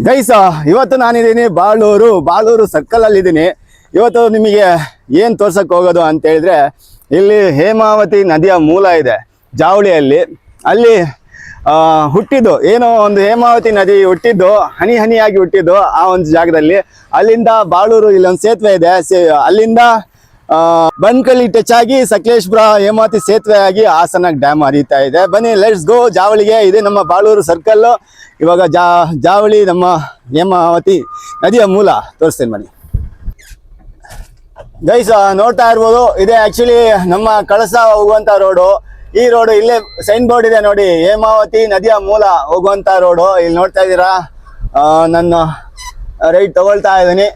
Guys, ಇವತ್ತು ನಾನಿದ್ದೀನಿ Baluru circle ಅಲ್ಲಿ ಇದ್ದೀನಿ. ಇವತ್ತು ನಿಮಗೆ ಏನ್ ತೋರ್ಸಕ್ ಹೋಗೋದು ಅಂತ ಹೇಳಿದ್ರೆ, ಇಲ್ಲಿ ಹೇಮಾವತಿ ನದಿಯ ಮೂಲ ಇದೆ ಜಾವಳಿಯಲ್ಲಿ. ಅಲ್ಲಿ ಹುಟ್ಟಿದ್ದು ಏನೋ ಒಂದು ಹೇಮಾವತಿ ನದಿ ಹುಟ್ಟಿದ್ದು ಹನಿ ಹನಿಯಾಗಿ ಹುಟ್ಟಿದ್ದು ಆ ಒಂದು ಜಾಗದಲ್ಲಿ. ಅಲ್ಲಿಂದ ಬಾಳೂರು ಇಲ್ಲೊಂದು ಸೇತುವೆ ಇದೆ, ಅಲ್ಲಿಂದ ಬನ್ಕಳ್ಳಿ ಟಚ್ ಆಗಿ ಸಕಲೇಶ್ಪುರ ಹೇಮಾವತಿ ಸೇತುವೆ ಆಗಿ ಹಾಸನ ಡ್ಯಾಮ್ ಹರಿತಾ ಇದೆ. ಬನ್ನಿ, ಲೆಟ್ಸ್ ಗೋ ಜಾವಳಿಗೆ. ಇದೆ ನಮ್ಮ ಬಾಳೂರು ಸರ್ಕಲ್. ಇವಾಗ ಜಾವಳಿ ನಮ್ಮ ಹೇಮಾವತಿ ನದಿಯ ಮೂಲ ತೋರಿಸ್ತೇನೆ ಬನ್ನಿ ಗೈಸ್. ನೋಡ್ತಾ ಇರ್ಬೋದು, ಇದೆ ಆಕ್ಚುಲಿ ನಮ್ಮ ಕಳಸ ಹೋಗುವಂತ ರೋಡು. ಈ ರೋಡು ಇಲ್ಲೇ ಸೈನ್ ಬೋರ್ಡ್ ಇದೆ ನೋಡಿ, ಹೇಮಾವತಿ ನದಿಯ ಮೂಲ ಹೋಗುವಂತ ರೋಡು. ಇಲ್ಲಿ ನೋಡ್ತಾ ಇದ್ದೀರಾ, ನನ್ನ ರೈಟ್ ತಗೊಳ್ತಾ ಇದ್ದೀನಿ.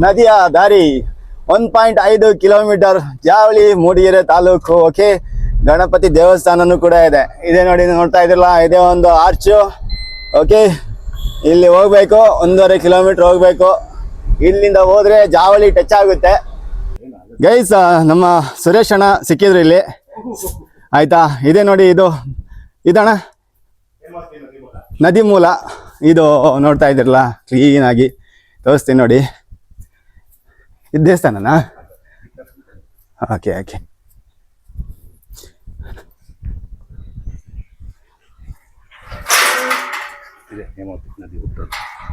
ನದಿಯ ದಾರಿ 1.5 ಕಿಲೋಮೀಟರ್, ಜಾವಳಿ ಮೂಡಿಗೆರೆ ತಾಲೂಕು. ಓಕೆ, ಗಣಪತಿ ದೇವಸ್ಥಾನನೂ ಕೂಡ ಇದೆ. ಇದೇ ನೋಡಿ, ನೋಡ್ತಾ ಇದ್ರಲ್ಲ, ಇದೇ ಒಂದು ಆರ್ಚು. ಓಕೆ, ಇಲ್ಲಿ ಹೋಗ್ಬೇಕು, 1.5 ಕಿಲೋಮೀಟರ್ ಹೋಗ್ಬೇಕು. ಇಲ್ಲಿಂದ ಹೋದ್ರೆ ಜಾವಳಿ ಟಚ್ ಆಗುತ್ತೆ ಗೈಸ್. ನಮ್ಮ ಸುರೇಶ್ ಅಣ್ಣ ಸಿಕ್ಕಿದ್ರು ಇಲ್ಲಿ, ಆಯ್ತಾ. ಇದೇ ನೋಡಿ, ಇದಣ್ಣ ನದಿ ಮೂಲ. ಇದು ನೋಡ್ತಾ ಇದ್ರಲ್ಲ, ಕ್ಲೀನ್ ಆಗಿ ತೋರಿಸ್ತೀನಿ ನೋಡಿ. ಇದು ದೇವಸ್ಥಾನನಾ? Okay okay.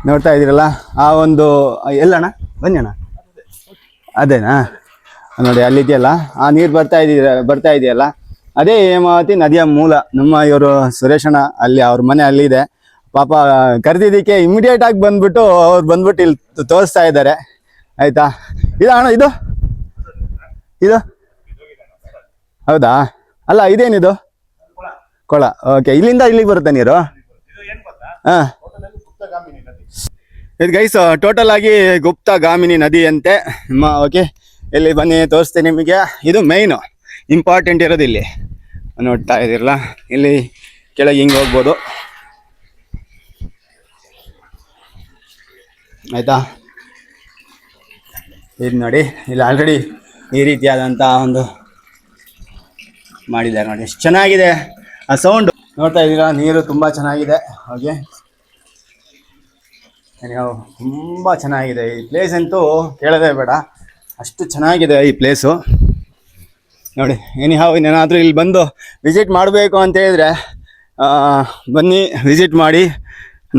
ನೋಡ್ತಾ ಇದ್ದೀರಲ್ಲ, ಆ ಒಂದು ಎಲ್ಲಣ್ಣ ಬನ್ನಿ ಅಣ್ಣ, ಅದೇನಾ ನೋಡಿ, ಅಲ್ಲಿದೆಯಲ್ಲ ಆ ನೀರು ಬರ್ತಾ ಇದೆಯಲ್ಲ, ಅದೇ ಹೇಮಾವತಿ ನದಿಯ ಮೂಲ. ನಮ್ಮ ಇವರು ಸುರೇಶಣ್ಣ ಅಲ್ಲಿ ಅವ್ರ ಮನೆ ಅಲ್ಲಿದೆ. ಪಾಪ ಕರೆದಿದ್ದಕ್ಕೆ ಇಮಿಡಿಯೇಟ್ ಆಗಿ ಬಂದ್ಬಿಟ್ಟು ಇಲ್ಲಿ ತೋರಿಸ್ತಾ ಇದ್ದಾರೆ, ಆಯ್ತಾ. ಇದು ಅಣ್ಣ, ಇದು ಹೌದಾ? ಅಲ್ಲ, ಇದೇನಿದು? ಕೊಳ. ಓಕೆ, ಇಲ್ಲಿಂದ ಇಲ್ಲಿಗೆ ಬರುತ್ತೆ ನೀರು? ಹಾಂ, ಇದು ಗೈಸ್ ಟೋಟಲ್ ಆಗಿ ಗುಪ್ತಗಾಮಿನಿ ನದಿ ಅಂತೆ. ಓಕೆ, ಇಲ್ಲಿ ಬನ್ನಿ ತೋರಿಸ್ತೀನಿ ನಿಮಗೆ. ಇದು ಮೈನು ಇಂಪಾರ್ಟೆಂಟ್ ಇರೋದು ಇಲ್ಲಿ. ನೋಡ್ತಾ ಇದ್ದೀರಲ್ಲ, ಇಲ್ಲಿ ಕೆಳಗೆ ಹಿಂಗೆ ಹೋಗ್ಬೋದು, ಆಯಿತಾ. ಇದು ನೋಡಿ, ಇಲ್ಲಿ ಆಲ್ರೆಡಿ ಈ ರೀತಿಯಾದಂಥ ಒಂದು ಮಾಡಿದ್ದಾರೆ ನೋಡಿ, ಎಷ್ಟು ಚೆನ್ನಾಗಿದೆ ಆ ಸೌಂಡು. ನೋಡ್ತಾ ಇದ್ದೀರಾ, ನೀರು ತುಂಬ ಚೆನ್ನಾಗಿದೆ. ಹಾಗೆ ತುಂಬ ಚೆನ್ನಾಗಿದೆ ಈ ಪ್ಲೇಸ್ ಅಂತೂ ಕೇಳೋದೇ ಬೇಡ, ಅಷ್ಟು ಚೆನ್ನಾಗಿದೆ ಈ ಪ್ಲೇಸು ನೋಡಿ. ಇನ್ನೇನಾದರೂ ಇಲ್ಲಿ ಬಂದು ವಿಸಿಟ್ ಮಾಡಬೇಕು ಅಂತ ಹೇಳಿದ್ರೆ ಬನ್ನಿ, ವಿಸಿಟ್ ಮಾಡಿ.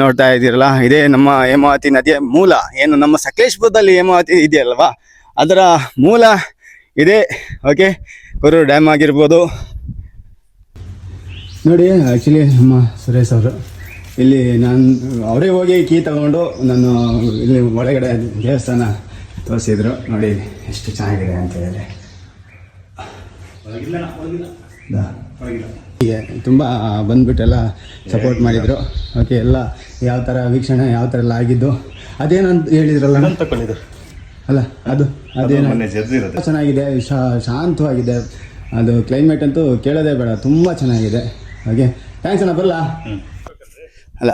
ನೋಡ್ತಾ ಇದ್ದೀರಲ್ಲ, ಇದೇ ನಮ್ಮ ಹೇಮಾವತಿ ನದಿಯ ಮೂಲ. ಏನು ನಮ್ಮ ಸಕಲೇಶ್ಪುರದಲ್ಲಿ ಹೇಮಾವತಿ ಇದೆಯಲ್ವಾ, ಅದರ ಮೂಲ ಇದೆ. ಓಕೆ, ಕೊರೂರು ಡ್ಯಾಮ್ ಆಗಿರ್ಬೋದು ನೋಡಿ. ಆ್ಯಕ್ಚುಲಿ ನಮ್ಮ ಸುರೇಶ್ ಅವರು ಇಲ್ಲಿ ಅವರೇ ಹೋಗಿ ಕೀ ತಗೊಂಡು ನಾನು ಇಲ್ಲಿ ಒಳಗಡೆ ದೇವಸ್ಥಾನ ತೋರಿಸಿದ್ರು ನೋಡಿ, ಎಷ್ಟು ಚೆನ್ನಾಗಿದೆ ಅಂತ ಹೇಳಿದ್ರೆ. ಹೀಗೆ ತುಂಬ ಬಂದ್ಬಿಟ್ಟೆಲ್ಲ ಸಪೋರ್ಟ್ ಮಾಡಿದರು. ಓಕೆ, ಎಲ್ಲ ಯಾವ ಥರ ವೀಕ್ಷಣೆ ಯಾವ ಥರ ಎಲ್ಲ ಆಗಿದ್ದು, ಅದೇನಂತ ಹೇಳಿದ್ರಲ್ಲ ತಗೊಂಡಿದ್ರು ಅಲ್ಲ, ಅದೇನು ಚೆನ್ನಾಗಿದೆ, ಶಾಂತವಾಗಿದೆ. ಅದು ಕ್ಲೈಮೇಟ್ ಅಂತೂ ಕೇಳೋದೇ ಬೇಡ, ತುಂಬ ಚೆನ್ನಾಗಿದೆ. ಹಾಗೆ ಥ್ಯಾಂಕ್ಸ್ ಅಣ್ಣ. ಬರಲ್ಲ ಅಲ್ಲ,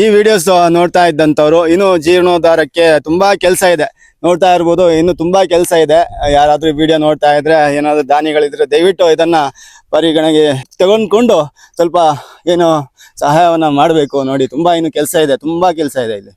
ಈ ವಿಡಿಯೋಸ್ ನೋಡ್ತಾ ಇದ್ದಂಥವ್ರು ಇನ್ನೂ ಜೀರ್ಣೋದ್ಧಾರಕ್ಕೆ ತುಂಬ ಕೆಲಸ ಇದೆ. ನೋಡ್ತಾ ಇರ್ಬೋದು, ಇನ್ನೂ ತುಂಬ ಕೆಲಸ ಇದೆ. ಯಾರಾದರೂ ವಿಡಿಯೋ ನೋಡ್ತಾ ಇದ್ರೆ, ಏನಾದರೂ ದಾನಿಗಳಿದ್ರೆ ದಯವಿಟ್ಟು ಇದನ್ನು ಪರಿಗಣನೆಗೆ ತಗೊಂಡ್ಕೊಂಡು ಸ್ವಲ್ಪ ಏನು ಸಹಾಯವನ್ನು ಮಾಡಬೇಕು ನೋಡಿ. ತುಂಬ ಇನ್ನೂ ಕೆಲಸ ಇದೆ, ತುಂಬ ಕೆಲಸ ಇದೆ ಇಲ್ಲಿ.